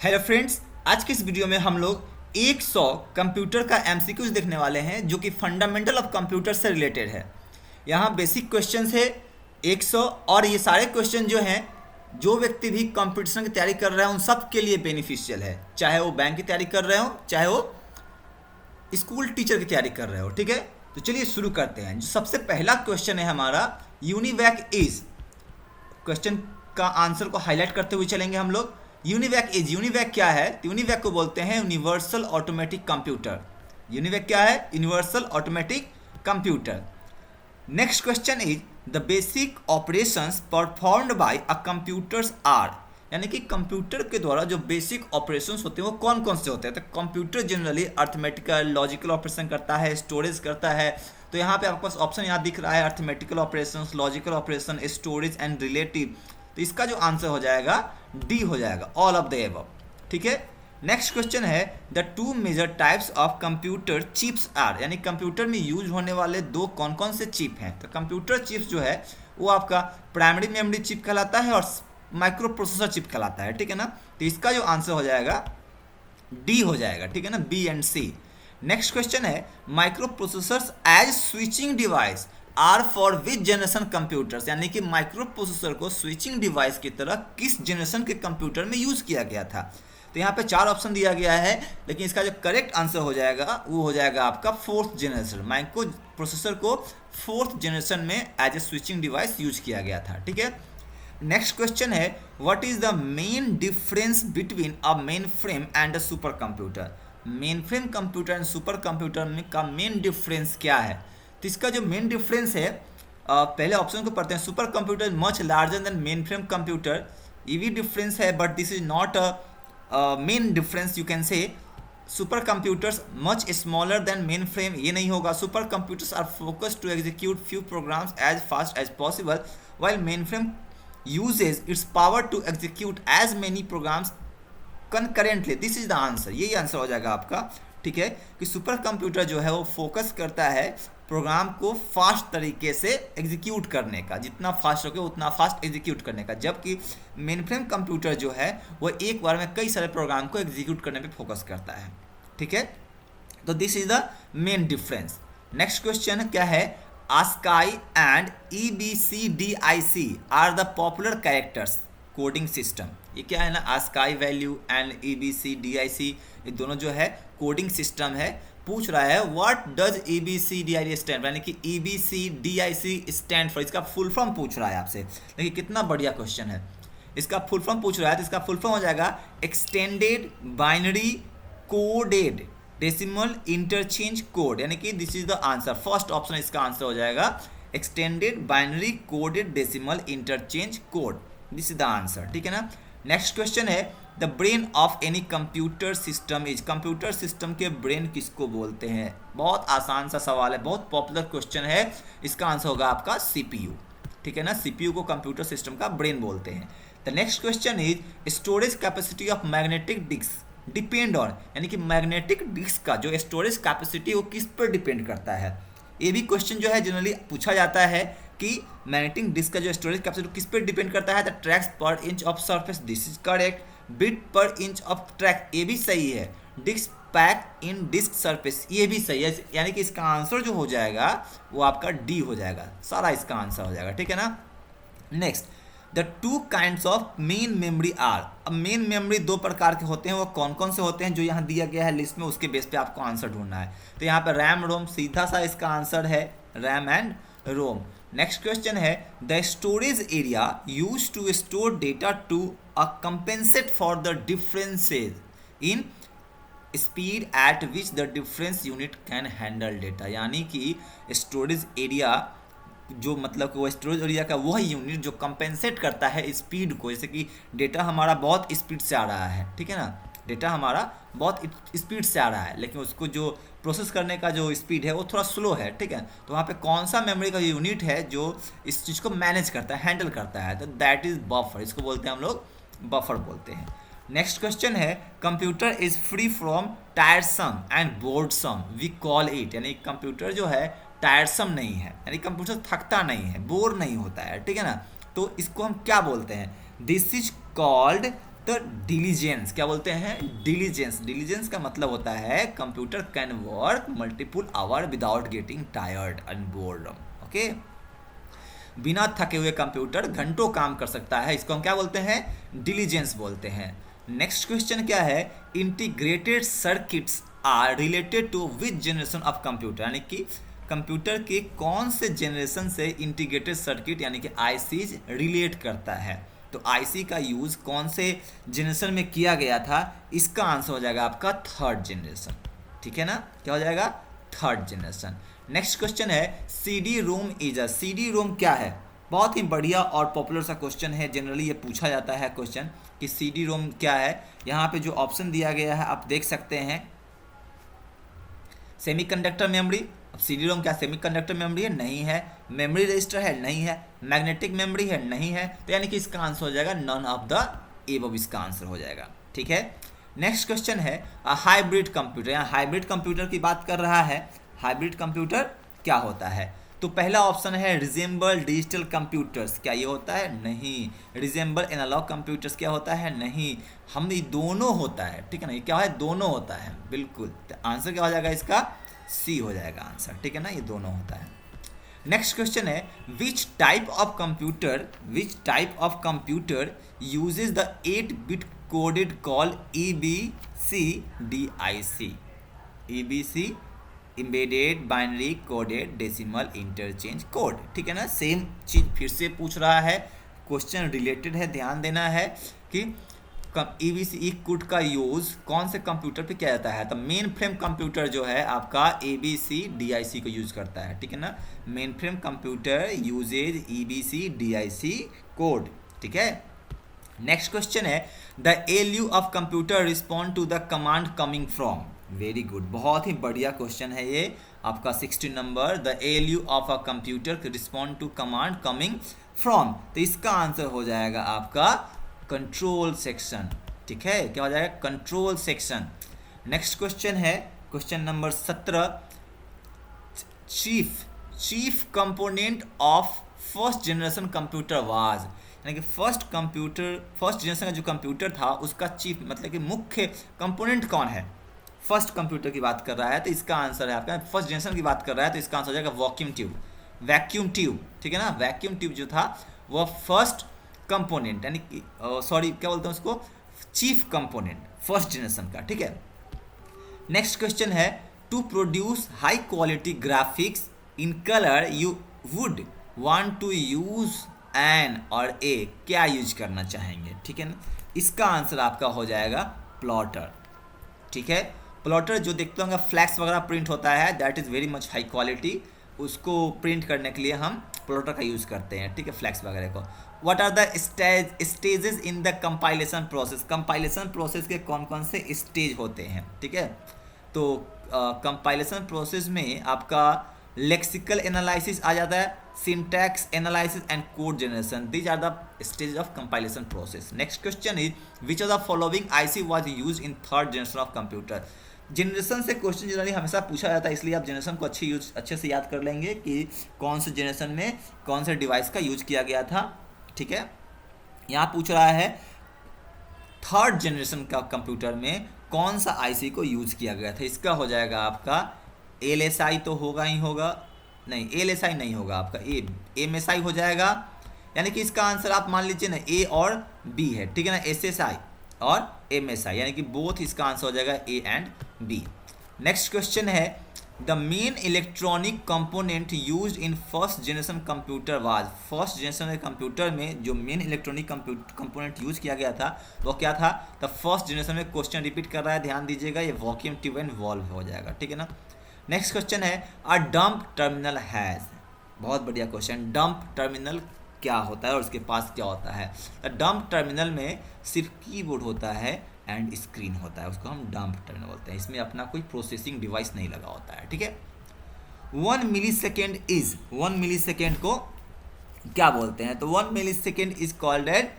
Hello friends, आज के इस वीडियो में हम लोग 100 कंप्यूटर का एमसीक्यूज देखने वाले हैं जो कि फंडामेंटल ऑफ कंप्यूटर से रिलेटेड है। यहाँ बेसिक क्वेश्चंस है 100 और ये सारे क्वेश्चन जो हैं जो व्यक्ति भी कंपटीशन की तैयारी कर रहे हैं उन सब के लिए बेनिफिशियल है, चाहे वो बैंक की तैयारी कर रहे हो चाहे वो स्कूल टीचर की तैयारी कर रहे हो। ठीक है, तो चलिए शुरू करते हैं। जो सबसे पहला क्वेश्चन है हमारा, यूनिवैक इज, क्वेश्चन का आंसर को हाईलाइट करते हुए चलेंगे हम लोग। यूनिवैक क्या है? यूनिवैक को बोलते हैं यूनिवर्सल ऑटोमेटिक कंप्यूटर। यूनिवैक क्या है? Universal automatic computer. Next question is the basic operations performed by a computers are, यानी कि कंप्यूटर के द्वारा जो बेसिक ऑपरेशंस होते हैं वो कौन कौन से होते हैं? तो computer generally arithmetical logical operation करता है, स्टोरेज करता है। तो यहाँ पे आपके पास ऑप्शन यहाँ दिख रहा है, arithmetical operations, logical operation, storage and relative. तो इसका जो आंसर हो जाएगा डी हो जाएगा, ऑल ऑफ द एबव। ठीक है, नेक्स्ट क्वेश्चन है the two major types of computer chips are, यानी कंप्यूटर में यूज होने वाले दो कौन कौन से चिप हैं? तो कंप्यूटर चिप्स जो है वो आपका प्राइमरी मेमोरी चिप कहलाता है और माइक्रो प्रोसेसर चिप कहलाता है। ठीक है ना, तो इसका जो आंसर हो जाएगा डी हो जाएगा। ठीक है ना, B and C. Next question है microprocessors as switching device are for which generation computers, यानी कि माइक्रो प्रोसेसर को स्विचिंग डिवाइस की तरह किस जनरेशन के कंप्यूटर में यूज किया गया था? तो यहाँ पे 4 ऑप्शन दिया गया है, लेकिन इसका जो करेक्ट आंसर हो जाएगा वो हो जाएगा आपका 4th जनरेशन। माइक्रो प्रोसेसर को 4th जनरेशन में as a switching device use किया गया था। ठीक है, नेक्स्ट क्वेश्चन है what is the main difference between a mainframe and a supercomputer? Mainframe computer and supercomputer में का मेन डिफरेंस क्या है? तो इसका जो मेन डिफरेंस है, पहले ऑप्शन को पढ़ते हैं। Supercomputer much larger than mainframe computer, ये भी डिफरेंस है, but this is not a main difference. You can say supercomputers much smaller than mainframe, ये नहीं होगा। Supercomputers are focused to execute few programs as fast as possible, while mainframe uses its power to execute as many programs concurrently. This is the answer, यही answer हो जाएगा आपका। ठीक है, कि सुपर कंप्यूटर जो है वो फोकस करता है प्रोग्राम को फास्ट तरीके से एग्जीक्यूट करने का, जितना फास्ट होगा उतना फास्ट एग्जीक्यूट करने का, जबकि मेन फ्रेम कंप्यूटर जो है वो एक बार में कई सारे प्रोग्राम को एग्जीक्यूट करने पे फोकस करता है। ठीक है, तो this is the main difference. Next question क्या है, ASCII and EBCDIC are the popular characters coding system. ये क्या है ना, ASCII वैल्यू एंड EBCDIC, ये दोनों जो है कोडिंग सिस्टम है। पूछ रहा है व्हाट डज EBCDIC स्टैंड, यानी कि EBCDIC स्टैंड फॉर, इसका फुल फॉर्म पूछ रहा है आपसे। देखिए कितना बढ़िया क्वेश्चन है, इसका फुल फॉर्म पूछ रहा है। तो इसका फुल फॉर्म हो जाएगा extended binary coded decimal interchange code, यानी कि this is the answer. First option इसका आंसर हो जाएगा extended binary coded decimal interchange code, this is the answer. ठीक है ना, नेक्स्ट क्वेश्चन है the brain of any computer system is, computer system के ब्रेन किसको बोलते हैं? बहुत आसान सा सवाल है, बहुत पॉपुलर क्वेश्चन है। इसका आंसर होगा आपका CPU। ठीक है ना, CPU को कंप्यूटर सिस्टम का ब्रेन बोलते हैं। The next question is storage capacity of magnetic disk depend on, यानी कि मैग्नेटिक डिस्क का जो स्टोरेज कैपेसिटी वो किस पर डिपेंड करता है? ये भी क्वेश्चन जो है जनरली पूछा जाता है कि मैग्नेटिक डिस्क का जो स्टोरेज कैपेसिटी किस पर डिपेंड करता है? द ट्रैक्स पर inch of surface, this is correct. Bit पर इंच ऑफ ट्रैक, ये भी सही है। डिस्क पैक इन डिस्क सरफेस, ये भी सही है, यानी कि इसका आंसर जो हो जाएगा वो आपका डी हो जाएगा, सारा इसका आंसर हो जाएगा। ठीक है ना, next the two kinds of main memory are, अब मेन मेमोरी 2 प्रकार के होते हैं, वो कौन कौन से होते हैं जो यहाँ दिया गया है लिस्ट में, उसके बेस पे आपको आंसर ढूंढना है। तो यहाँ पे रैम रोम, सीधा सा इसका आंसर है RAM and ROM. Next question है the storage area use to store data to a compensate for the differences in speed at which the difference unit can handle data, यानी कि storage area जो मतलब कि वो storage area का वह unit जो कंपेंसेट करता है स्पीड को, जैसे कि डेटा हमारा बहुत स्पीड से आ रहा है। ठीक है ना, डेटा हमारा बहुत स्पीड से आ रहा है लेकिन उसको जो प्रोसेस करने का जो स्पीड है वो थोड़ा स्लो है। ठीक है, तो वहाँ पे कौन सा मेमोरी का यूनिट है जो इस चीज़ को मैनेज करता है, हैंडल करता है? तो दैट इज बफर, इसको बोलते हैं हम लोग बफर बोलते हैं। नेक्स्ट क्वेश्चन है computer is free from tiresome and boresome we call it, यानी कंप्यूटर जो है टायरसम नहीं है, यानी कंप्यूटर थकता नहीं है, बोर नहीं होता है। ठीक है ना, तो इसको हम क्या बोलते हैं? दिस इज कॉल्ड तो डिलीजेंस क्या बोलते हैं? डिलीजेंस। डिलीजेंस का मतलब होता है computer can work multiple our without getting tired and boredom. Okay, बिना थके हुए कंप्यूटर घंटों काम कर सकता है, इसको हम क्या बोलते हैं? डिलीजेंस बोलते हैं। नेक्स्ट क्वेश्चन क्या है? Integrated circuits are related to which generation of computer, यानी कि कंप्यूटर के कौन से जनरेशन से इंटीग्रेटेड सर्किट यानी कि आईसीज रिलेट करता है? तो आईसी का यूज़ कौन से जनरेशन में किया गया था? इसका आंसर हो जाएगा आपका थर्ड जनरेशन। ठीक है ना, क्या हो जाएगा? Third generation. नेक्स्ट क्वेश्चन है CD ROM is a, CD ROM क्या है? बहुत ही बढ़िया और पॉपुलर सा क्वेश्चन है, जनरली ये पूछा जाता है क्वेश्चन कि सीडी रोम क्या है। यहाँ पे जो ऑप्शन दिया गया है आप देख सकते हैं, सेमीकंडक्टर मेमोरी। अब सीडी रोम क्या सेमीकंडक्टर मेमोरी है? नहीं है। मेमोरी रजिस्टर है? नहीं है। मैग्नेटिक मेमोरी है? नहीं है। तो यानी कि इसका आंसर हो जाएगा नन ऑफ द एबव, इसका आंसर हो जाएगा। ठीक है, नेक्स्ट क्वेश्चन है हाइब्रिड कंप्यूटर। यहाँ हाइब्रिड कंप्यूटर की बात कर रहा है। हाइब्रिड कंप्यूटर क्या होता है? तो पहला ऑप्शन है रिजेंबल डिजिटल कंप्यूटर्स, क्या ये होता है? नहीं। रिजेंबल एनालॉग कंप्यूटर्स क्या होता है? नहीं। हम ये दोनों होता है, ठीक है ना, ये क्या है? दोनों होता है, बिल्कुल। तो आंसर क्या हो जाएगा इसका? सी हो जाएगा आंसर, ठीक है ना, ये दोनों होता है। नेक्स्ट क्वेश्चन है which type of computer uses the 8-bit coded call EBCDIC, EBC embedded binary coded decimal interchange code. ठीक है ना, सेम चीज फिर से पूछ रहा है, क्वेश्चन रिलेटेड है, ध्यान देना है कि EBC कोड का यूज़ कौन से कंप्यूटर पे किया जाता है? तो मेन फ्रेम कंप्यूटर जो है आपका EBCDIC को यूज़ करता है। ठीक है ना, mainframe computer uses EBCDIC code. ठीक है, नेक्स्ट क्वेश्चन है the ALU of computer respond to the command coming from. Very good, बहुत ही बढ़िया क्वेश्चन है ये आपका 16 नंबर। The ALU of a computer respond to command coming from, तो इसका आंसर हो जाएगा आपका कंट्रोल सेक्शन। ठीक है, क्या हो जाएगा? Control section. नेक्स्ट क्वेश्चन है question number 17, chief component of first generation computer was, यानी कि फर्स्ट जनरेशन का जो कंप्यूटर था उसका चीफ मतलब कि मुख्य कंपोनेंट कौन है? फर्स्ट कंप्यूटर की बात कर रहा है तो इसका आंसर है आपका, फर्स्ट जनरेशन की बात कर रहा है तो इसका आंसर हो जाएगा वैक्यूम ट्यूब। ठीक है ना, वैक्यूम ट्यूब जो था वह फर्स्ट कंपोनेंट यानी कि सॉरी क्या बोलते हैं उसको, चीफ कंपोनेंट फर्स्ट जनरेशन का। ठीक है, नेक्स्ट क्वेश्चन है to produce high quality graphics in colour you would want to use an और ए, क्या यूज करना चाहेंगे? ठीक है ना, इसका आंसर आपका हो जाएगा प्लॉटर। ठीक है, प्लॉटर जो देखते होंगे फ्लैक्स वगैरह प्रिंट होता है, that is very much high quality, उसको प्रिंट करने के लिए हम प्लॉटर का यूज़ करते हैं। ठीक है, फ्लैक्स वगैरह को। What are the stages in the compilation process, compilation process के कौन कौन से स्टेज होते हैं? ठीक है, तो कंपाइलेशन प्रोसेस में आपका लेक्सिकल एनालिसिस आ जाता है, syntax analysis and code generation, these are the stage of compilation process. Next question is which of the following IC was use in third generation of computer. Generation से क्वेश्चन generally हमेशा पूछा जाता है, इसलिए आप जनरेशन को अच्छे से याद कर लेंगे कि कौन से जनरेशन में कौन से डिवाइस का यूज किया गया था। ठीक है, यहाँ पूछ रहा है थर्ड जनरेशन का कंप्यूटर में कौन सा आईसी को यूज किया गया था? इसका हो जाएगा आपका LSI तो होगा ही होगा, नहीं LSI नहीं होगा, आपका MSI हो जाएगा, यानी कि इसका आंसर आप मान लीजिए ना A और B है। ठीक है ना, SSI और MSI, यानी कि बोथ इसका आंसर हो जाएगा A and B। Next question है the main electronic component used in first generation computer was, first generation के कंप्यूटर में जो मेन इलेक्ट्रॉनिक कंपोनेंट यूज किया गया था वो क्या था? द फर्स्ट जनरेशन में क्वेश्चन रिपीट कर रहा है, ध्यान दीजिएगा, ये वैक्यूम ट्यूब एंड वॉल्व हो जाएगा। ठीक है ना, नेक्स्ट क्वेश्चन है अ डंप टर्मिनल हैज़, बहुत बढ़िया क्वेश्चन, डंप टर्मिनल क्या होता है और उसके पास क्या होता है? डंप टर्मिनल में सिर्फ कीबोर्ड होता है एंड स्क्रीन होता है, उसको हम डंप टर्मिनल बोलते हैं, इसमें अपना कोई प्रोसेसिंग डिवाइस नहीं लगा होता है। ठीक है, 1 मिलीसेकेंड इज, 1 मिलीसेकेंड को क्या बोलते हैं? तो 1 millisecond is called eight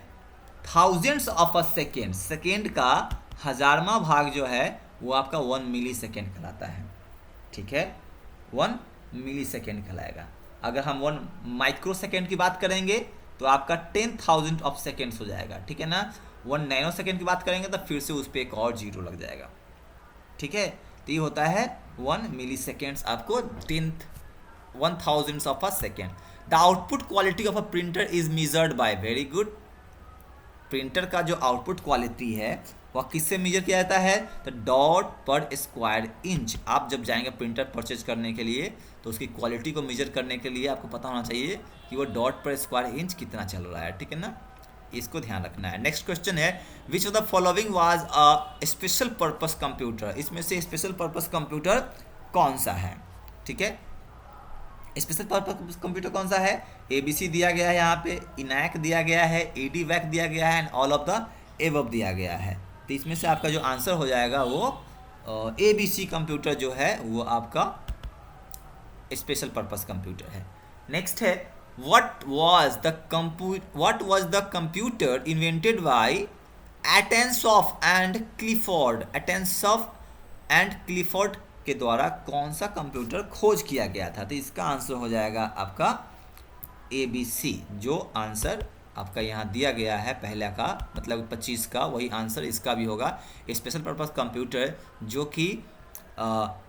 thousands of a second, second का हजारवां भाग जो है वो आपका 1 मिलीसेकेंड कहलाता है। ठीक है, 1 मिलीसेकेंड कहलाएगा। अगर हम 1 माइक्रो सेकेंड की बात करेंगे तो आपका 10,000 ऑफ सेकेंड्स हो जाएगा। ठीक है ना, 1 नैनो सेकेंड की बात करेंगे तो फिर से उस पर एक और जीरो लग जाएगा, ठीक है। तो ये होता है 1 मिली सेकेंड्स, आपको 1000 of a second. The output quality of a printer is measured by, very good, printer का जो आउटपुट क्वालिटी है वह किससे मेजर किया जाता है, तो डॉट पर स्क्वायर इंच। आप जब जाएंगे प्रिंटर परचेज करने के लिए तो उसकी क्वालिटी को मेजर करने के लिए आपको पता होना चाहिए कि वो डॉट पर स्क्वायर इंच कितना चल रहा है, ठीक है ना, इसको ध्यान रखना है। नेक्स्ट क्वेश्चन है, which of the following was a special purpose computer, इसमें से स्पेशल पर्पस कंप्यूटर कौन सा है, ठीक है। स्पेशल पर्पस कंप्यूटर कौन सा है, एबीसी दिया गया है यहाँ पे, इनैक दिया गया है, एडी वैक दिया गया है and all of the above दिया गया है। तो इसमें से आपका जो आंसर हो जाएगा वो एबीसी कंप्यूटर जो है वो आपका स्पेशल पर्पस कंप्यूटर है। नेक्स्ट है, what was the computer invented by Atansoff and Clifford, Atansoff and Clifford के द्वारा कौन सा कंप्यूटर खोज किया गया था, तो इसका आंसर हो जाएगा आपका ABC, जो आंसर आपका यहाँ दिया गया है पहले का मतलब 25 का, वही आंसर इसका भी होगा, स्पेशल पर्पस कंप्यूटर जो कि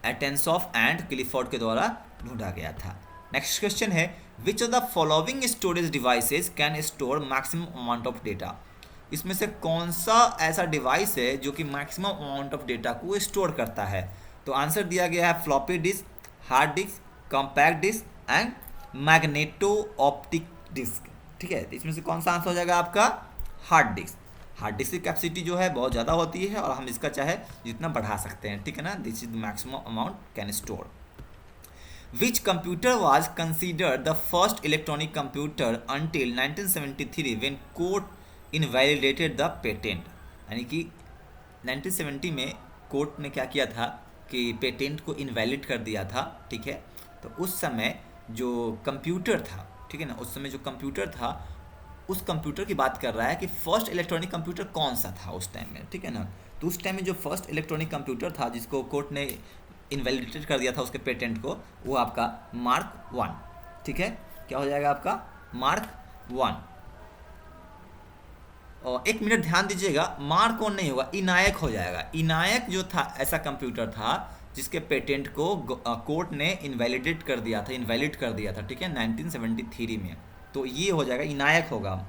एटेंसॉफ एंड क्लिफोर्ड के द्वारा ढूंढा गया था। नेक्स्ट क्वेश्चन है, which of the following storage devices can store maximum amount of data, इसमें से कौन सा ऐसा डिवाइस है जो कि मैक्सिमम अमाउंट ऑफ डेटा को स्टोर करता है, तो आंसर दिया गया है floppy disk, hard disk, compact disk and magneto optic disk, ठीक है। तो इसमें से कौन सा आंसर हो जाएगा आपका हार्ड डिस्क। हार्ड डिस्क की कैपेसिटी जो है बहुत ज़्यादा होती है और हम इसका चाहे जितना बढ़ा सकते हैं, ठीक है ना, this is the maximum amount can store. Which computer was considered the first electronic computer until 1973 when court invalidated the patent, यानी कि 1970 में कोर्ट ने क्या किया था कि पेटेंट को इनवैलिड कर दिया था, ठीक है। तो उस समय जो कंप्यूटर था, ठीक है ना, उस समय जो कंप्यूटर था उस कंप्यूटर की बात कर रहा है कि फर्स्ट इलेक्ट्रॉनिक कंप्यूटर कौन सा था उस टाइम में, ठीक है ना। तो उस टाइम में जो फर्स्ट इलेक्ट्रॉनिक कंप्यूटर था जिसको कोर्ट ने इनवैलिडेटेड कर दिया था उसके पेटेंट को, वो आपका मार्क 1, ठीक है। क्या हो जाएगा आपका मार्क 1। और एक मिनट ध्यान दीजिएगा, मार्क 1 नहीं होगा, इनायक हो जाएगा। इनायक जो था ऐसा कंप्यूटर था जिसके पेटेंट को कोर्ट ने इनवैलिडेट कर दिया था, इनवैलिड कर दिया था, ठीक है, 1973 में। तो ये हो जाएगा इनायक होगा,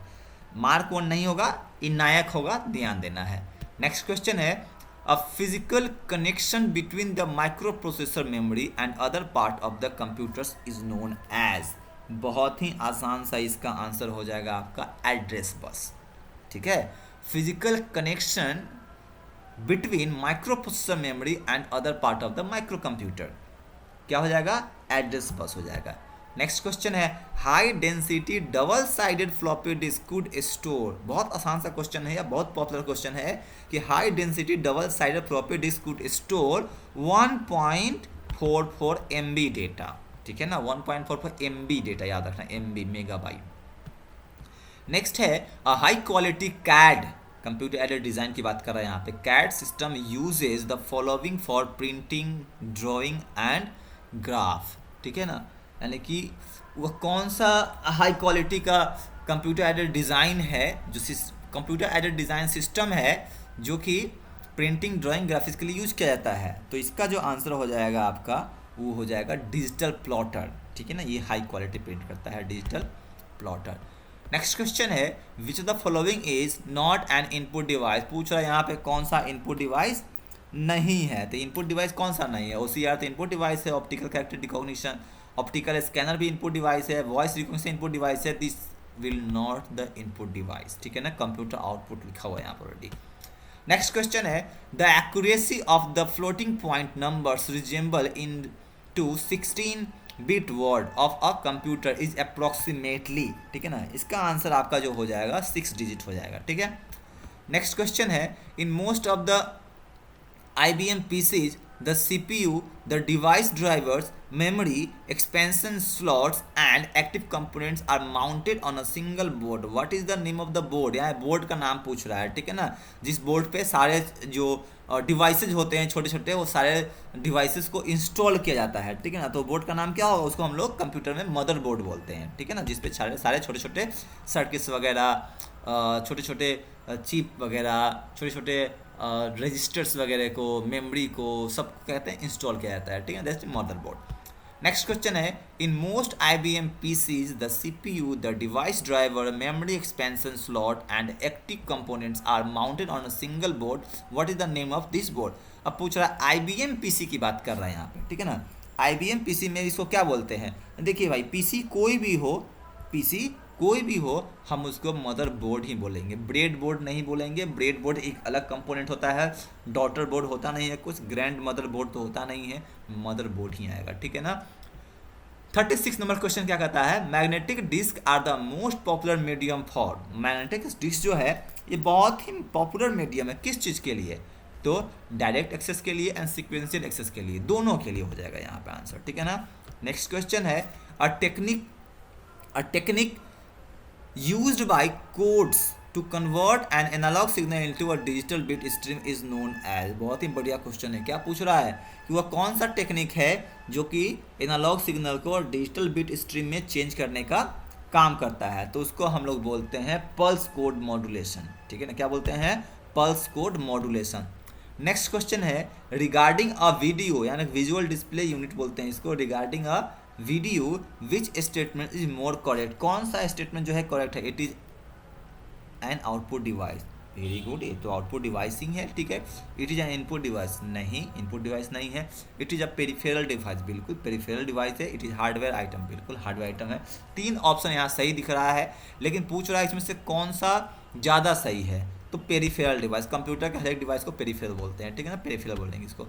मार्क 1 नहीं होगा, इनायक होगा, ध्यान देना है। नेक्स्ट क्वेश्चन है, A physical connection between the microprocessor memory and other part of the computers is known as, बहुत ही आसान सा इसका आंसर हो जाएगा आपका एड्रेस बस, ठीक है। Physical connection between microprocessor memory and other part of the micro computer क्या हो जाएगा, एड्रेस बस हो जाएगा। नेक्स्ट क्वेश्चन है, high density double sided floppy disk could store, बहुत आसान सा क्वेश्चन है या बहुत पॉपुलर क्वेश्चन है कि high density double sided floppy disk could store 1.44 MB data, ठीक है ना, 1.44 MB डेटा, याद रखना MB मेगाबाइट। नेक्स्ट है, high quality CAD computer aided design की बात कर रहा है यहाँ पे, CAD system uses the following for printing, drawing and graph, ठीक है ना, यानी कि वह कौन सा हाई क्वालिटी का कंप्यूटर एडेड डिज़ाइन है, जो कंप्यूटर एडेड डिज़ाइन सिस्टम है जो कि प्रिंटिंग, ड्राइंग, ग्राफिक्स के लिए यूज़ किया जाता है। तो इसका जो आंसर हो जाएगा आपका वो हो जाएगा डिजिटल प्लॉटर, ठीक है ना, ये हाई क्वालिटी प्रिंट करता है डिजिटल प्लॉटर। नेक्स्ट क्वेश्चन है, which of the following is not an input device, पूछ रहा है यहाँ पे कौन सा इनपुट डिवाइस नहीं है, तो इनपुट डिवाइस कौन सा नहीं है, OCR तो इनपुट डिवाइस है, optical character recognition, optical scanner भी इनपुट डिवाइस है, वॉइस रिकॉग्निशन इनपुट डिवाइस है, this will not the input device, ठीक है ना, कंप्यूटर आउटपुट लिखा हुआ है यहाँ पर ऑलरेडी। नेक्स्ट क्वेश्चन है, the accuracy of the floating point numbers resemble in two 16-bit word of a computer is approximately, ठीक है ना, इसका आंसर आपका जो हो जाएगा 6 डिजिट हो जाएगा, ठीक है। नेक्स्ट क्वेश्चन है, in most of the IBM PCs the CPU, the device drivers, memory, expansion slots and active components are mounted on a single board. What is the name of the board? यहाँ board का नाम पूछ रहा है, ठीक है ना, जिस बोर्ड पे सारे जो डिवाइसेज होते हैं छोटे छोटे, वो सारे डिवाइसेस को इंस्टॉल किया जाता है, ठीक है ना। तो बोर्ड का नाम क्या होगा, उसको हम लोग कंप्यूटर में मदर बोर्ड बोलते हैं, ठीक है ना, जिसपे सारे छोटे छोटे सर्किट्स वगैरह, छोटे छोटे चिप वगैरह, छोटे छोटे रजिस्टर्स वगैरह को, मेमोरी को, सब कहते हैं इंस्टॉल किया जाता है, ठीक है, दैट्स मदरबोर्ड। नेक्स्ट क्वेश्चन है, in most IBM PCs the CPU, the device driver, memory expansion slot and active components are mounted on a single board, what is the name of this board. अब पूछ रहा है IBM PC की बात कर रहा है यहाँ पे, ठीक है ना। IBM PC में इसको क्या बोलते हैं, देखिए भाई, PC कोई भी हो, PC कोई भी हो, हम उसको मदर बोर्ड ही बोलेंगे, ब्रेड बोर्ड नहीं बोलेंगे। ब्रेड बोर्ड एक अलग कंपोनेंट होता है, डॉटर बोर्ड होता नहीं है, कुछ ग्रैंड मदर बोर्ड तो होता नहीं है, मदर बोर्ड ही आएगा, ठीक है ना। 36 नंबर क्वेश्चन क्या कहता है, magnetic disk are the most popular medium for. Magnetic disk जो है ये बहुत ही पॉपुलर मीडियम है, किस चीज़ के लिए, तो डायरेक्ट एक्सेस के लिए एंड सिक्वेंशियल एक्सेस के लिए, दोनों के लिए हो जाएगा यहाँ पे आंसर, ठीक है ना। नेक्स्ट क्वेश्चन है, a technique used by codes to convert an analog signal into a digital bit stream is known as। बहुत ही बढ़िया क्वेश्चन है, क्या पूछ रहा है कि वह कौन सा टेक्निक है जो कि एनालॉग सिग्नल को डिजिटल बिट स्ट्रीम में चेंज करने का काम करता है, तो उसको हम लोग बोलते हैं पल्स कोड मॉड्यूलेशन, ठीक है ना, क्या बोलते हैं, pulse code modulation. Next question है, रिगार्डिंग अ वीडियो, यानी विजुअल डिस्प्ले यूनिट बोलते हैं इसको, regarding a video which statement is more correct, कौन सा स्टेटमेंट जो है करेक्ट है, it is an output device, very good, ये तो आउटपुट डिवाइस ही है, ठीक है। It is an input device, नहीं, इनपुट डिवाइस नहीं है। It is a peripheral device, बिल्कुल पेरिफेरल डिवाइस है। इट इज हार्डवेयर आइटम, बिल्कुल हार्डवेयर आइटम है। 3 ऑप्शन यहाँ सही दिख रहा है, लेकिन पूछ रहा है इसमें से कौन सा ज़्यादा सही है, तो पेरिफेरल डिवाइस, कंप्यूटर के हर एक डिवाइस को पेरिफेरल बोलते हैं, ठीक है ना, पेरिफेरल बोलेंगे इसको।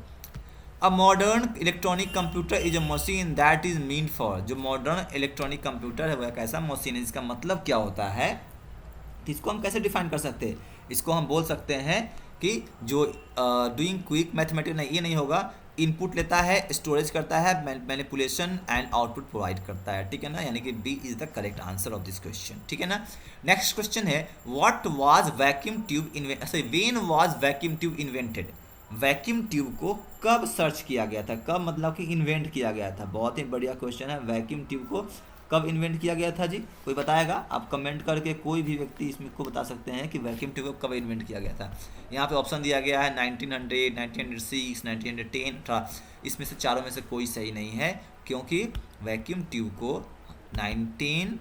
A modern electronic computer is a machine that is mean for, जो मॉडर्न इलेक्ट्रॉनिक कंप्यूटर है वह एक ऐसा मशीन है जिसका मतलब क्या होता है, तो इसको हम कैसे डिफाइन कर सकते हैं, इसको हम बोल सकते हैं कि जो डूइंग क्विक मैथमेटिक्स नहीं, ये नहीं होगा, इनपुट लेता है, स्टोरेज करता है, मैनिपुलेशन एंड आउटपुट प्रोवाइड करता है, ठीक है ना, यानी कि B is the correct answer of this question, ठीक है ना। नेक्स्ट क्वेश्चन है, what was vacuum tube when was vacuum tube invented, vacuum tube को कब सर्च किया गया था, कब मतलब कि इन्वेंट किया गया था, बहुत ही बढ़िया क्वेश्चन है, वैक्यूम ट्यूब को कब इन्वेंट किया गया था जी, कोई बताएगा, आप कमेंट करके कोई भी व्यक्ति इसमें को बता सकते हैं कि वैक्यूम ट्यूब को कब इन्वेंट किया गया था। यहाँ पे ऑप्शन दिया गया है 1900, 1906, 1910 था, इसमें से चारों में से कोई सही नहीं है, क्योंकि वैक्यूम ट्यूब को 19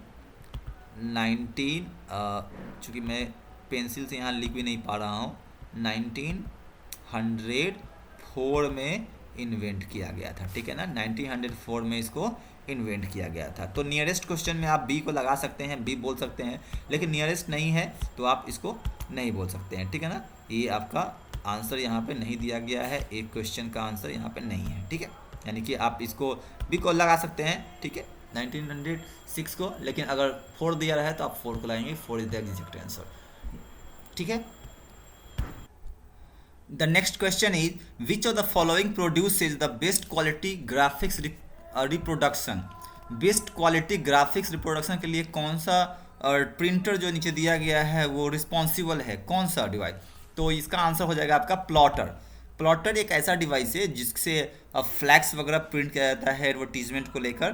चूँकि मैं पेंसिल से यहाँ लिख भी नहीं पा रहा हूँ, 1904 में इन्वेंट किया गया था, ठीक है ना, 1904 में इसको इन्वेंट किया गया था। तो नियरेस्ट क्वेश्चन में आप बी को लगा सकते हैं, बी बोल सकते हैं, लेकिन नियरेस्ट नहीं है तो आप इसको नहीं बोल सकते हैं, ठीक है ना। ये आपका आंसर यहाँ पे नहीं दिया गया है, एक क्वेश्चन का आंसर यहाँ पे नहीं है, ठीक है, यानी कि आप इसको बी को लगा सकते हैं, ठीक है, 1906 को, लेकिन अगर 4 दिया रहा है तो आप 4 को लगाएंगे, 4 इज द एग्जैक्ट आंसर, ठीक है। The next question is, which of the following produces the best quality graphics reproduction, best quality graphics reproduction के लिए कौन सा प्रिंटर जो नीचे दिया गया है वो रिस्पॉन्सिबल है, कौन सा डिवाइस, तो इसका आंसर हो जाएगा आपका प्लॉटर। प्लॉटर एक ऐसा डिवाइस है जिससे फ्लैक्स वगैरह प्रिंट किया जाता है एडवर्टीजमेंट को लेकर,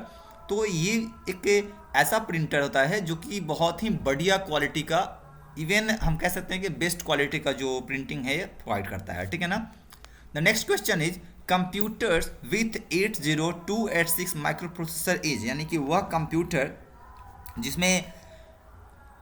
तो ये एक ऐसा प्रिंटर होता है जो कि बहुत ही बढ़िया क्वालिटी का, इवन हम कह सकते हैं कि बेस्ट क्वालिटी का जो प्रिंटिंग है ये प्रोवाइड करता है, ठीक है ना। The next question is, computers with 80286 micro processor is, यानी कि वह कंप्यूटर जिसमें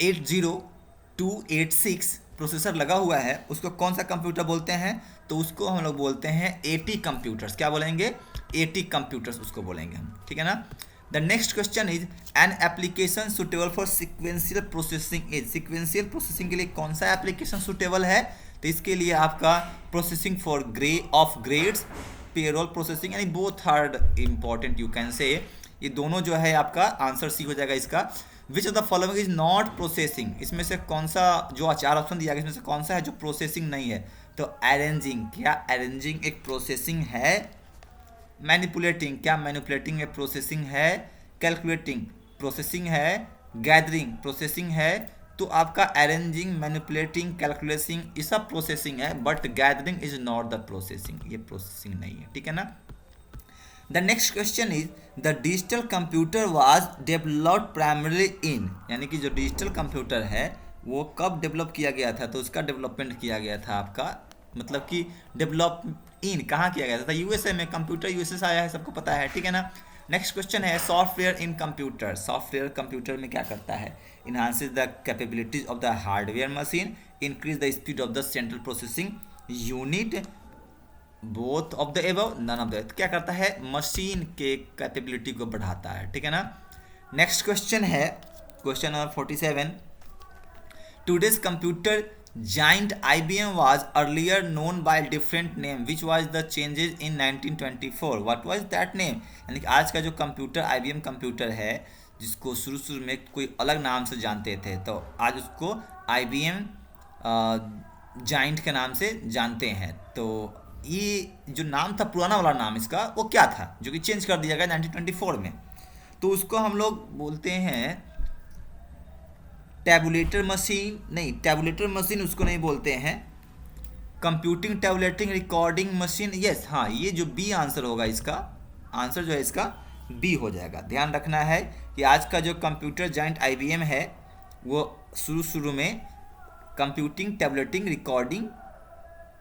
80286 प्रोसेसर लगा हुआ है उसको कौन सा कंप्यूटर बोलते हैं, तो उसको हम लोग बोलते हैं AT कंप्यूटर्स, क्या बोलेंगे, AT कंप्यूटर्स उसको बोलेंगे हम, ठीक है ना। The next question is, an application suitable for sequential processing is, sequential processing के लिए कौन सा एप्लीकेशन सुटेबल है, तो इसके लिए आपका processing for grades, payroll processing, यानी both are important, you can say, ये दोनों जो है आपका आंसर सी हो जाएगा इसका। विच of the following is not processing, इसमें से कौन सा, जो 4 ऑप्शन दिया गया इसमें से कौन सा है जो प्रोसेसिंग नहीं है, तो अरेंजिंग, क्या अरेंजिंग एक प्रोसेसिंग है, मैनिपुलेटिंग, क्या मैनिपुलेटिंग एक प्रोसेसिंग है, कैलकुलेटिंग प्रोसेसिंग है, गैदरिंग प्रोसेसिंग है, तो आपका अरेंजिंग, मैनिपुलेटिंग, कैलकुलेटिंग ये सब प्रोसेसिंग है, but gathering is not the processing, ये प्रोसेसिंग नहीं है, ठीक है ना। The next question is, the digital computer was developed primarily in, यानी कि जो डिजिटल कंप्यूटर है वो कब डेवलप किया गया था, तो उसका डेवलपमेंट किया गया था आपका, मतलब कि डेवलप इन कहाँ किया गया था, यूएसए में। कंप्यूटर यूएसए से आया है, सबको पता है, ठीक है ना। नेक्स्ट क्वेश्चन है software in computer. Software computer में क्या करता है? Enhances the capabilities of the hardware machine, increase the speed of the central processing unit, both of the above, none of the. क्या करता है? मशीन के कैपेबिलिटी को बढ़ाता है, ठीक है ना। नेक्स्ट क्वेश्चन है question number 47। Today's computer giant IBM was earlier known by different name, which was the changes in 1924, what was that name? यानी कि आज का जो कंप्यूटर IBM कंप्यूटर है, जिसको शुरू में कोई अलग नाम से जानते थे, तो आज उसको IBM जाइंट के नाम से जानते हैं। तो ये जो नाम था, पुराना वाला नाम इसका, वो क्या था जो कि चेंज कर दिया गया 1924 में? तो उसको हम लोग बोलते हैं टैबुलेटर मशीन। नहीं, टैबुलेटर मशीन उसको नहीं बोलते हैं, computing tabulating recording machine. Yes, हाँ, ये जो बी आंसर होगा, इसका आंसर जो है इसका बी हो जाएगा। ध्यान रखना है कि आज का जो कंप्यूटर जाइंट IBM है, वो शुरू में कंप्यूटिंग टैबुलेटिंग रिकॉर्डिंग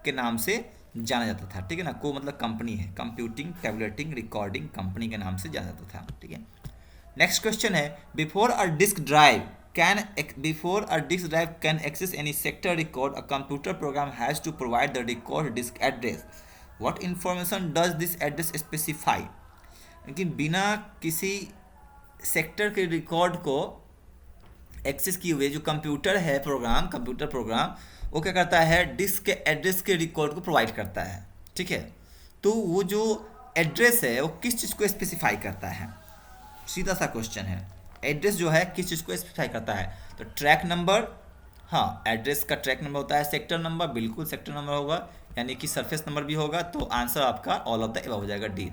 के नाम से जाना जाता था, ठीक है ना। को मतलब कंपनी है, कंप्यूटिंग टैबुलेटिंग रिकॉर्डिंग कंपनी के नाम से जाना जाता था, ठीक है। नेक्स्ट क्वेश्चन है before a disk drive can access any sector record, a computer program has to provide the record disk address. What information does this address specify? लेकिन बिना किसी सेक्टर के रिकॉर्ड को एक्सेस किए हुए जो कंप्यूटर है, कंप्यूटर प्रोग्राम, वो क्या करता है? डिस्क के एड्रेस के रिकॉर्ड को प्रोवाइड करता है, ठीक है। तो वो जो एड्रेस है वो किस चीज़ को स्पेसिफाई करता है? सीधा सा क्वेश्चन है। एड्रेस जो है किस चीज़ को स्पेसिफाई करता है? तो ट्रैक नंबर, हाँ, एड्रेस का ट्रैक नंबर होता है। सेक्टर नंबर, बिल्कुल सेक्टर नंबर होगा, यानी कि सरफेस नंबर भी होगा। तो आंसर आपका ऑल ऑफ द एबव हो जाएगा, डी।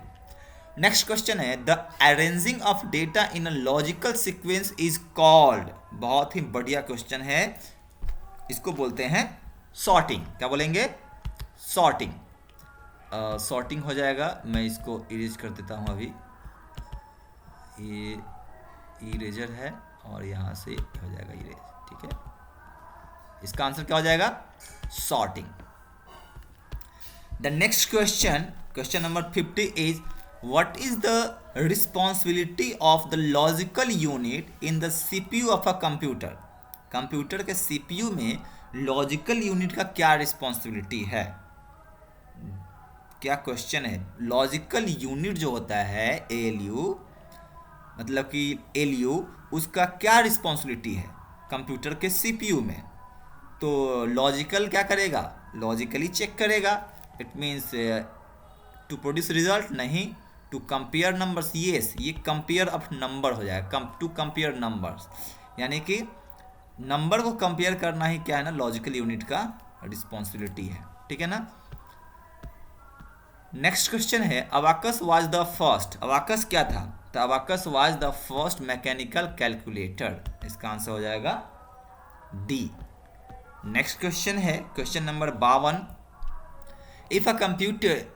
नेक्स्ट क्वेश्चन है the arranging of data in a logical sequence is called. बहुत ही बढ़िया क्वेश्चन है, इसको बोलते हैं सॉर्टिंग। क्या बोलेंगे? सॉर्टिंग। सॉर्टिंग हो जाएगा। मैं इसको इरेज कर देता हूँ अभी, ये इरेजर है और यहाँ से हो जाएगा इरेज, ठीक है। इसका आंसर क्या हो जाएगा? Sorting. The next question number 50 is what is the responsibility of the logical unit in the CPU of a computer. Computer के CPU में लॉजिकल यूनिट का क्या रिस्पॉन्सिबिलिटी है? क्या क्वेश्चन है? लॉजिकल यूनिट जो होता है ALU, मतलब कि LU, उसका क्या रिस्पॉन्सिबिलिटी है कंप्यूटर के CPU में? तो लॉजिकल क्या करेगा? लॉजिकली चेक करेगा। It means to produce result नहीं, टू कंपेयर नंबर्स। यस, ये कंपेयर ऑफ नंबर हो जाएगा, टू कंपेयर नंबर्स, यानी कि नंबर को कंपेयर करना ही क्या है ना, लॉजिकल यूनिट का रिस्पॉन्सिबिलिटी है, ठीक है ना। नेक्स्ट क्वेश्चन है abacus was the first. Abacus क्या था? तो abacus was the first mechanical calculator. इसका आंसर हो जाएगा डी। नेक्स्ट क्वेश्चन है question number 52।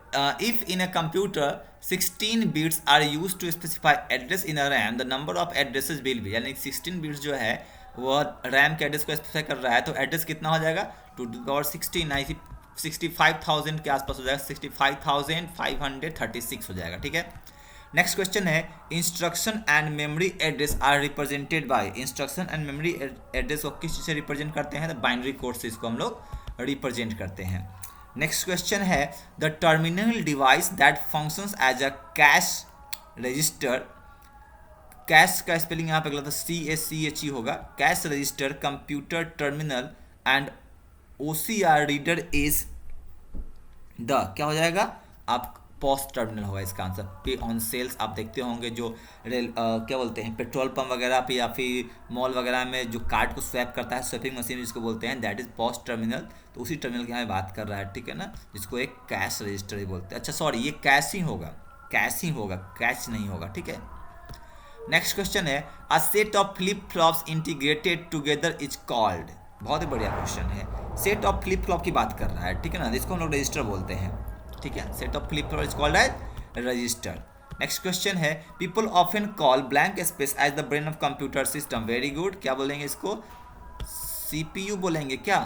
If in a computer 16 bits are use to specify address in a RAM, the number of addresses will be. यानी 16 bits जो है वो RAM के address को स्पेसिफाई कर रहा है, तो एड्रेस कितना हो जाएगा? 2^16 65,000 के आसपास हो जाएगा, 65,536 हो जाएगा, ठीक है। नेक्स्ट क्वेश्चन है instruction and memory address are represented by. Instruction and memory address को किस चीज़ से रिप्रेजेंट करते हैं? तो बाइनरी कोड से इसको हम लोग रिप्रेजेंट करते हैं। नेक्स्ट क्वेश्चन है the terminal device that functions as a cash register. Cash का स्पेलिंग यहाँ पे गलत है, CACHE होगा। Cash register, computer terminal and OCR reader is the, क्या हो जाएगा? आप पोस्ट टर्मिनल होगा इसका आंसर। पे ऑन सेल्स आप देखते होंगे जो क्या बोलते हैं, पेट्रोल पंप वगैरह पे या फिर मॉल वगैरह में जो कार्ड को स्वैप करता है, स्वैपिंग मशीन जिसको बोलते हैं, दैट इज पोस्ट टर्मिनल। तो उसी टर्मिनल की हमें बात कर रहा है, ठीक है ना, जिसको एक कैश रजिस्टर ही बोलते हैं। अच्छा सॉरी, ये कैश ही होगा, कैश नहीं होगा, ठीक है। नेक्स्ट क्वेश्चन है a set of flip flops integrated together is called. बहुत ही बढ़िया क्वेश्चन है, सेट ऑफ फ्लिप फ्लॉप की बात कर रहा है, ठीक है ना, जिसको हम लोग रजिस्टर बोलते हैं, ठीक है। Set of flip flop is called as register. Next question है people often call blank space as the brain of computer system. Very good. क्या बोलेंगे इसको? CPU बोलेंगे क्या?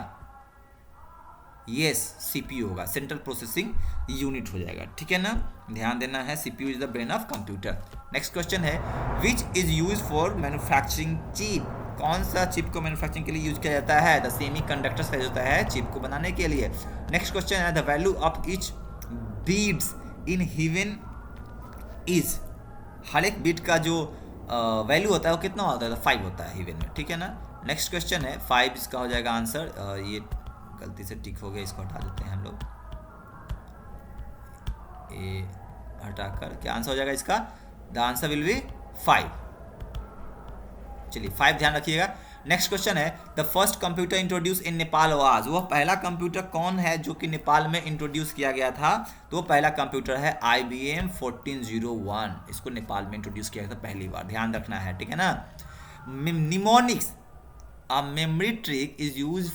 यस, CPU होगा, सेंट्रल प्रोसेसिंग यूनिट हो जाएगा, ठीक है ना। ध्यान देना है, CPU is the brain of computer. Next question है which is use for manufacturing chip. कौन सा चिप को मैन्युफैक्चरिंग के लिए यूज किया जाता है? द सेमी कंडक्टर्स का होता है चिप को बनाने के लिए। नेक्स्ट क्वेश्चन है the value of each beads in heaven is. हर एक बीट का जो वैल्यू होता है वो कितना होता है? 5 होता है हेवन में, ठीक है ना। नेक्स्ट क्वेश्चन है 5 इसका हो जाएगा आंसर। ये गलती से टिक हो गया, इसको हटा देते हैं हम लोग, ये हटाकर क्या आंसर हो जाएगा इसका? The answer will be 5। चलिए 5 ध्यान रखिएगा। नेक्स्ट क्वेश्चन है the first computer introduce in Nepal was. वह पहला कंप्यूटर कौन है जो कि नेपाल में इंट्रोड्यूस किया गया था? तो पहला कंप्यूटर है IBM 1401। इसको नेपाल में इंट्रोड्यूस किया गया था पहली बार, ध्यान रखना है, ठीक है ना। Mnemonics a memory trick is use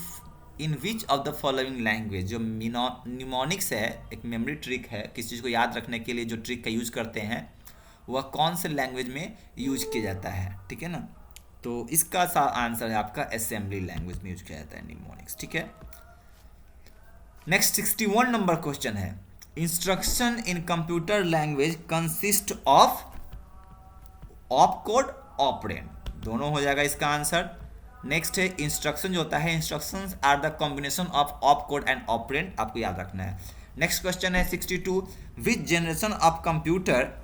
in which of the following language. जो निमोनिक्स है एक मेमोरी ट्रिक है, किसी चीज़ को याद रखने के लिए जो ट्रिक का यूज करते हैं वह कौन से लैंग्वेज में यूज किया जाता है, ठीक है ना। तो इसका आंसर है आपका असेंबली लैंग्वेज में यूज किया जाता है निमोनिक्स, ठीक है। नेक्स्ट 61 नंबर क्वेश्चन है instruction in computer language consist of opcode operand. दोनों हो जाएगा इसका आंसर। नेक्स्ट है इंस्ट्रक्शन जो होता है, instructions are the combination of opcode and operand, आपको याद रखना है। नेक्स्ट क्वेश्चन है 62 which generation of computer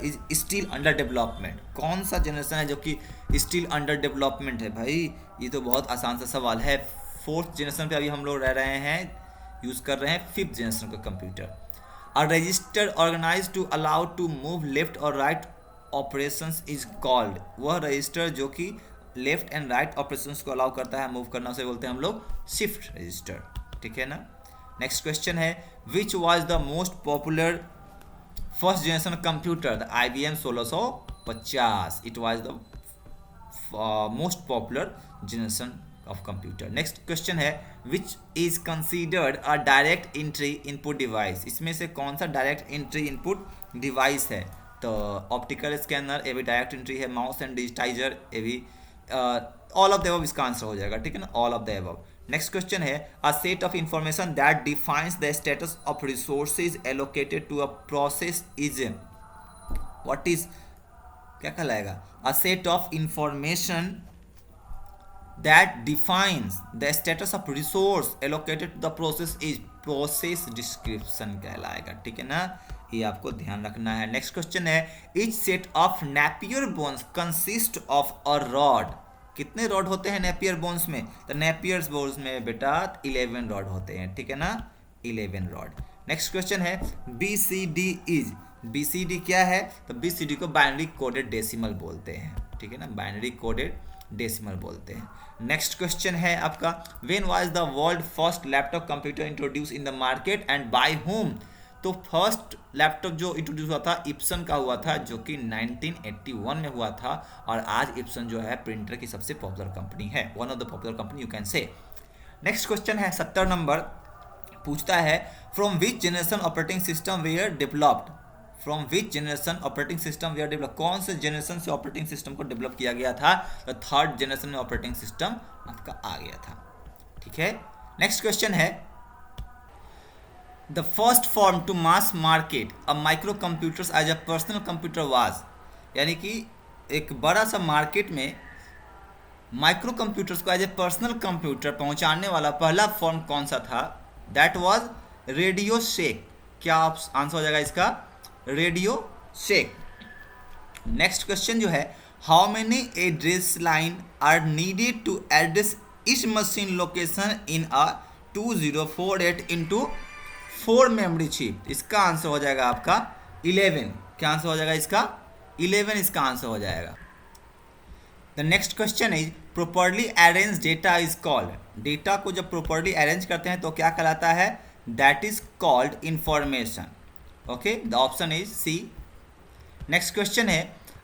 is still under development. कौन सा जनरेशन है जो कि स्टिल अंडर डेवलपमेंट है? भाई ये तो बहुत आसान सा सवाल है। 4th जनरेशन पे अभी हम लोग रह रहे हैं, यूज़ कर रहे हैं 5th जनरेशन का computer. A register organize to allow to move left और राइट ऑपरेशंस इज कॉल्ड। वह रजिस्टर जो कि लेफ्ट एंड राइट ऑपरेशंस को अलाउ करता है मूव करना, उसे बोलते हैं हम लोग शिफ्ट रजिस्टर, ठीक है ना। नेक्स्ट क्वेश्चन है which was the most popular first generation computer? The IBM 1650। It was the most popular generation of computer. Next question है which is considered a direct entry input device. इसमें से कौन सा direct entry input device है? तो optical scanner, ये भी direct entry है। माउस एंड डिजिटाइजर, ये भी ऑल ऑफ द अबव इसका आंसर हो जाएगा, ठीक है ना, all of the above. Next question है a set of information that defines the status of resources allocated to a process is what is, क्या कहलाएगा? A set of information that defines the status of resource allocated to the process is process description कहलाएगा, ठीक है ना, ये आपको ध्यान रखना है। नेक्स्ट क्वेश्चन है etch set of Napier bones consist of a rod. कितने रॉड होते हैं नेपियर बोन्स में? तो नेपियर बोन्स में बेटा 11 रॉड होते हैं, ठीक है ना, 11 रॉड। नेक्स्ट क्वेश्चन है BCD इज। BCD क्या है? तो BCD को बाइनरी कोडेड डेसिमल बोलते हैं, ठीक है ना, बाइनरी कोडेड डेसिमल बोलते हैं। नेक्स्ट क्वेश्चन है आपका when was the world first laptop computer introduce in the market and by whom. तो फर्स्ट लैपटॉप जो इंट्रोड्यूस हुआ था इप्सन का हुआ था, जो कि 1981 में हुआ था। और आज इप्सन जो है प्रिंटर की सबसे पॉपुलर कंपनी है, one of the popular company you can say. Next question है 70 नंबर, पूछता है from which generation operating system were developed. From which generation operating system were develop, कौन से जनरेशन से ऑपरेटिंग सिस्टम को डेवलप किया गया था? तो 3rd जनरेशन में ऑपरेटिंग सिस्टम आपका आ गया था, ठीक है। नेक्स्ट क्वेश्चन है the first form to mass market a micro computers as a personal computer was. यानी कि एक बड़ा सा मार्केट में माइक्रो कंप्यूटर्स को एज ए पर्सनल कंप्यूटर पहुंचाने वाला पहला फॉर्म कौन सा था? That was radio shack. क्या आंसर हो जाएगा इसका? Radio shack. नेक्स्ट क्वेश्चन जो है how many address line are needed to address each machine location in a 2048 into 4 memory chip. इसका आंसर हो जाएगा आपका 11। क्या आंसर हो जाएगा इसका? 11 इसका आंसर हो जाएगा। The next question is properly arrange data is called. Data को जब प्रॉपर्ली अरेंज करते हैं तो क्या कहलाता है? That is called information. Okay, the option is C. Next question है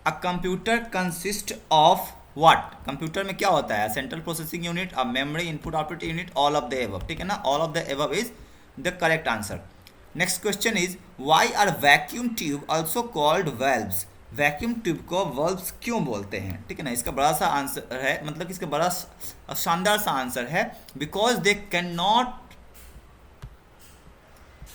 a computer consist of what. Computer में क्या होता है? Central processing unit, a memory, input output unit, all of the above, ठीक है ना, all of the above is the correct answer. Next question is why are vacuum tube also called valves. Vacuum tube को वर्ब्स क्यों बोलते हैं, ठीक है ना। इसका बड़ा सा आंसर है, मतलब इसका बड़ा शानदार सा आंसर है, because they can not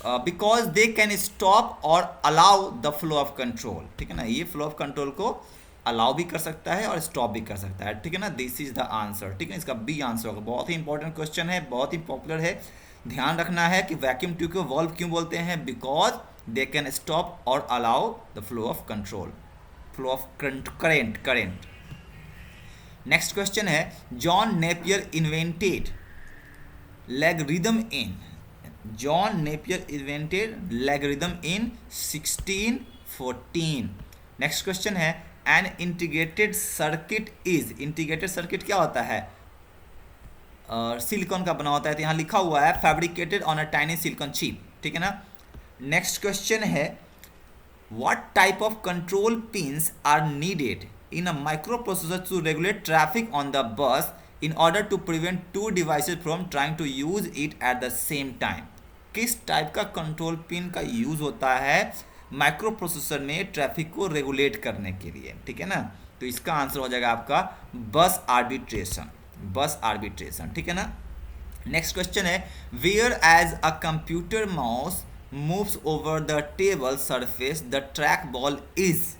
because they can stop और allow the flow of control, ठीक है ना। ये फ्लो ऑफ कंट्रोल को अलाउ भी कर सकता है और स्टॉप भी कर सकता है, ठीक है ना। दिस इज द आंसर, ठीक है। इसका बी आंसर होगा। बहुत ही इंपॉर्टेंट क्वेश्चन है, बहुत ही पॉपुलर है। ध्यान रखना है कि वैक्यूम ट्यूब को वॉल्व क्यों बोलते हैं, बिकॉज दे कैन स्टॉप और allow the flow of control, flow of current. Next question है, John Napier invented John Napier invented logarithm in 1614. Next question है, एन इंटीग्रेटेड सर्किट क्या होता है, सिलिकॉन का बना होता है, तो यहाँ लिखा हुआ है fabricated on a tiny silicon chip, ठीक है ना। नेक्स्ट क्वेश्चन है, what type of control pins are needed in a microprocessor to regulate traffic on the bus in order to prevent two devices from trying to use it at the same time. किस type का control pin का use होता है micro processor में traffic को regulate करने के लिए, ठीक है ना। तो इसका आंसर हो जाएगा आपका बस आर्बिट्रेशन, ठीक है ना। नेक्स्ट क्वेश्चन है, where as a computer mouse moves over the table surface the track ball is,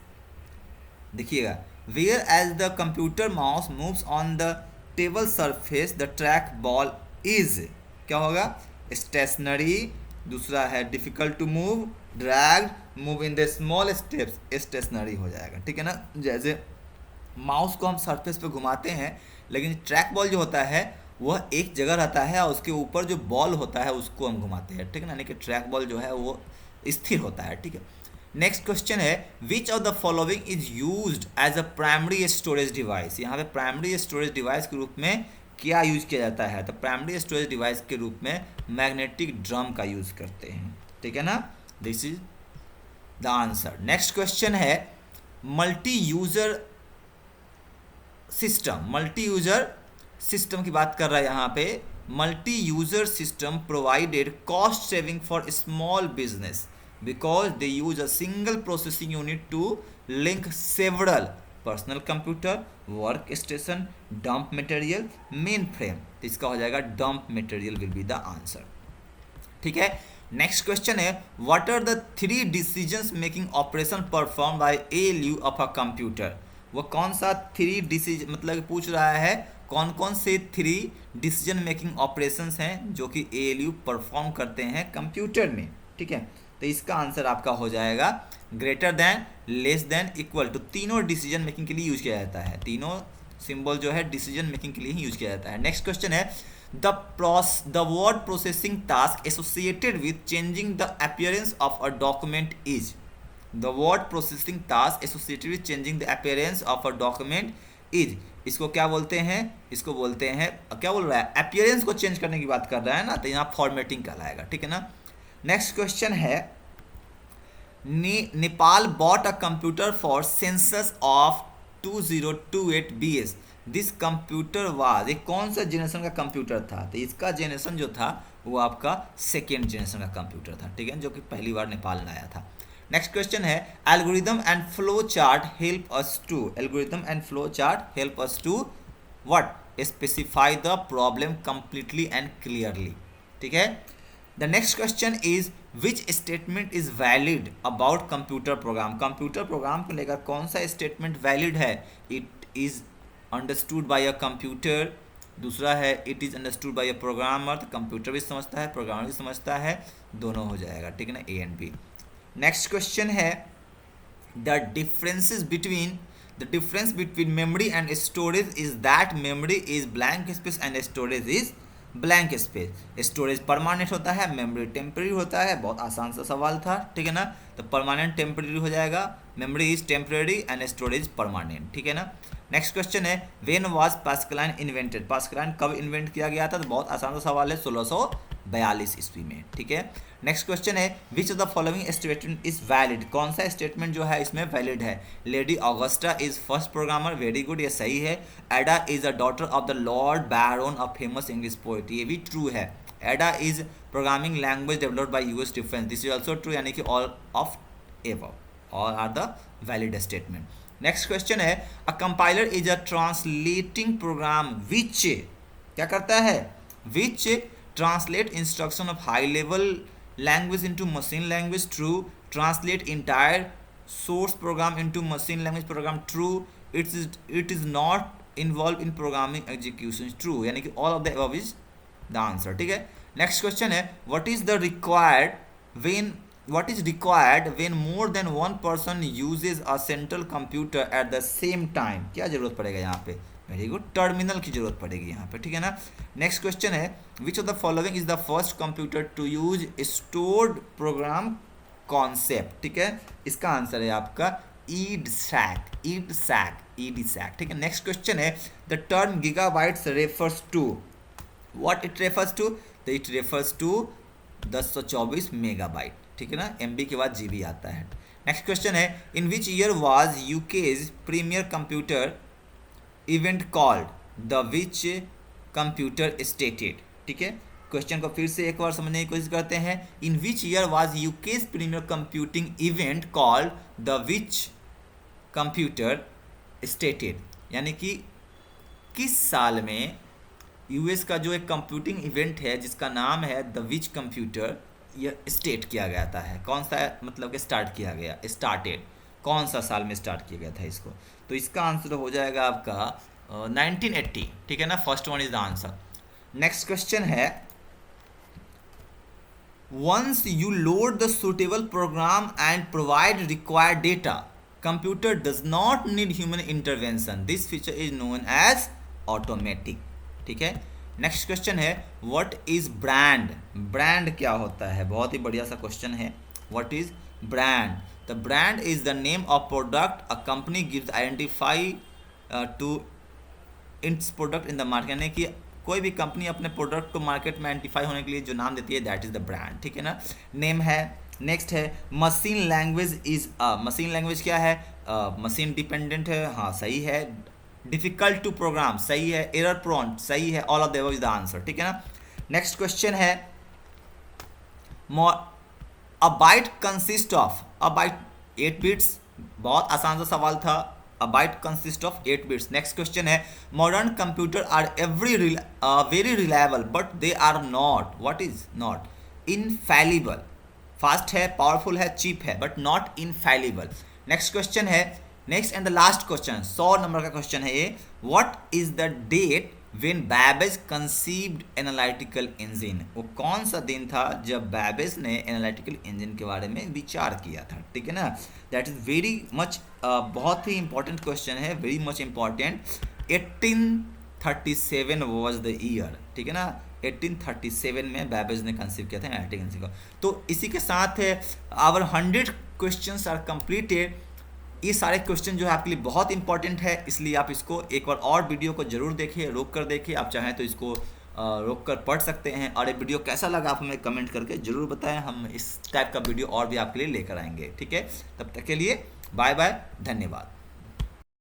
देखिएगा, where as the computer mouse moves on the table surface the track ball is, क्या होगा, stationary, दूसरा है difficult to move, drag, move in the small steps, stationary हो जाएगा, ठीक है ना। जैसे माउस को हम सरफेस पे घुमाते हैं, लेकिन ट्रैक बॉल जो होता है वह एक जगह रहता है और उसके ऊपर जो बॉल होता है उसको हम घुमाते हैं, ठीक है ना, यानी कि ट्रैक बॉल जो है वो स्थिर होता है, ठीक है। नेक्स्ट क्वेश्चन है, which of the following is used as a primary storage device, यहाँ पे प्राइमरी स्टोरेज डिवाइस के रूप में क्या यूज किया जाता है, तो प्राइमरी स्टोरेज डिवाइस के रूप में मैग्नेटिक ड्रम का यूज करते हैं, ठीक है ना। This is the answer. Next question है, मल्टी यूजर सिस्टम की बात कर रहा है यहाँ पे। Multi user system provided cost saving for small business because they use a single processing unit to link several personal computer, workstation, dump material, mainframe। तो इसका हो जाएगा dump material will be the answer, ठीक है। Next question है, what are the 3 decisions making operation performed by ALU of a computer, वो कौन सा 3 डिसीजन, मतलब पूछ रहा है कौन कौन से 3 डिसीजन मेकिंग ऑपरेशंस हैं जो कि ALU परफॉर्म करते हैं कंप्यूटर में, ठीक है। तो इसका आंसर आपका हो जाएगा greater than, less than, equal to. तीनों डिसीजन मेकिंग के लिए यूज किया जाता है, तीनों सिंबल जो है डिसीजन मेकिंग के लिए ही यूज किया जाता है। नेक्स्ट क्वेश्चन है, the word processing task associated with changing the appearance of a document is, the word processing task associated with changing the appearance of a document is, इसको क्या बोलते हैं, इसको बोलते हैं, क्या बोल रहा है, अपीयरेंस को चेंज करने की बात कर रहा है ना, तो यहाँ फॉर्मेटिंग कहलाएगा, ठीक है ना। नेक्स्ट क्वेश्चन है, Nepal bought a computer for census of 2028 BS, this computer was, ये कौन सा जनरेशन का कंप्यूटर था, तो इसका जनरेशन जो था वो आपका सेकेंड जनरेशन का कंप्यूटर था, ठीक है, जो कि पहली बार नेपाल में आया था। नेक्स्ट क्वेश्चन है, algorithm and flow chart help us to what, specify the problem completely and clearly, ठीक है। The next question is, which statement is valid about computer program, computer program को लेकर कौन सा स्टेटमेंट वैलिड है, it is understood by a computer, दूसरा है it is understood by a programmer, तो कंप्यूटर भी समझता है प्रोग्रामर भी समझता है, दोनों हो जाएगा, ठीक है ना, A and B। Next question है, the difference between memory and storage is that memory is blank space and storage is blank space. Storage permanent होता है, मेमोरी टेम्परेरी होता है, बहुत आसान सा सवाल था, ठीक है ना। तो परमानेंट टेम्परेरी हो जाएगा, memory is temporary and storage permanent, ठीक है ना। नेक्स्ट क्वेश्चन है, when was Pascaline invented, Pascaline कब इन्वेंट किया गया था, तो बहुत आसान सा सवाल है, 1642 ईस्वी में, ठीक है। नेक्स्ट क्वेश्चन है, which of the following statement is valid, कौन सा स्टेटमेंट जो है इसमें वैलिड है, lady Augusta is first programmer, very good, ये सही है। Ada is a daughter of the lord Byron of famous English poet, ये भी ट्रू है। Ada is programming language developed by US defense, this is also true, यानी कि all of above, और are the valid statement. Next question है अ compiler is a translating program which क्या करता है, which translate instruction of high level language into machine language true, translate entire source program into machine language program true, it is not involve in programming execution true, यानी कि all of the above is the answer. ठीक है। Next question है what is required when more than one person uses a central computer at the same time, क्या जरूरत पड़ेगा यहाँ पे, वेरी गुड, टर्मिनल की जरूरत पड़ेगी यहाँ पे। ठीक है ना। नेक्स्ट क्वेश्चन है which of the following is the first computer to use stored program concept. ठीक है, इसका आंसर है आपका EDSAC। ठीक है। नेक्स्ट क्वेश्चन है the term gigabytes refers to, what it refers to, तो इट रेफर्स टू 1024 मेगाबाइट। ठीक है ना, MB के बाद GB आता है। नेक्स्ट क्वेश्चन है in which year was UK's premier computer event called, the which computer stated. ठीक है, क्वेश्चन को फिर से एक बार समझने की कोशिश करते हैं। In which year was UK's premier computing event called, the which computer stated, यानी कि किस साल में यूएस का जो एक कंप्यूटिंग इवेंट है जिसका नाम है द विच कंप्यूटर, यह स्टेट किया गया था है, कौन सा मतलब कि स्टार्ट किया गया, स्टार्टेड, कौन सा साल में स्टार्ट किया गया था इसको, तो इसका आंसर हो जाएगा आपका 1980। ठीक है ना, first one is the answer. Next question है once you load the suitable program and provide required data, computer does not need human intervention, this feature is known as automatic. ठीक है। नेक्स्ट क्वेश्चन है what is brand, brand क्या होता है, बहुत ही बढ़िया सा क्वेश्चन है। What is brand, the brand is the name of product a company gives identify to its product in the market, यानी कि कोई भी कंपनी अपने प्रोडक्ट को मार्केट में आइडेंटिफाई होने के लिए जो नाम देती है दैट इज द ब्रांड। ठीक है ना, नेम है। नेक्स्ट है machine language is machine language क्या है, मशीन डिपेंडेंट है, हाँ सही है। डिफिकल्ट टू प्रोग्राम सही है, एरर प्रोन सही है, all of the above is the answer. ठीक है ना। नेक्स्ट क्वेश्चन है a byte consist of, a byte 8 bits, बहुत आसान सा सवाल था, a byte consist of 8 bits. Next question है modern computer are very reliable but they are not, what is not, infallible, fast है, पावरफुल है, cheap है, but not infallible. Next question है, next and the last question, 100 number का question है ये, what is the date when Babbage conceived analytical engine, वो कौन सा दिन था जब बैबेज ने एनालिटिकल इंजन के बारे में विचार किया था। ठीक है ना, दैट इज वेरी मच बहुत ही इंपॉर्टेंट क्वेश्चन है, very much important. 1837 was the year. ठीक है ना, 1837 में बैबेज ने कंसीव किया था एनालिटिकल इंजन को। तो इसी के साथ आवर 100 क्वेश्चंस आर कंप्लीटेड। ये सारे क्वेश्चन जो है आपके लिए बहुत इंपॉर्टेंट है, इसलिए आप इसको एक बार और वीडियो को जरूर देखिए, रोक कर देखिए, आप चाहें तो इसको रोक कर पढ़ सकते हैं। और ये वीडियो कैसा लगा आप हमें कमेंट करके जरूर बताएं, हम इस टाइप का वीडियो और भी आपके लिए लेकर आएंगे। ठीक है, तब तक के लिए बाय बाय, धन्यवाद।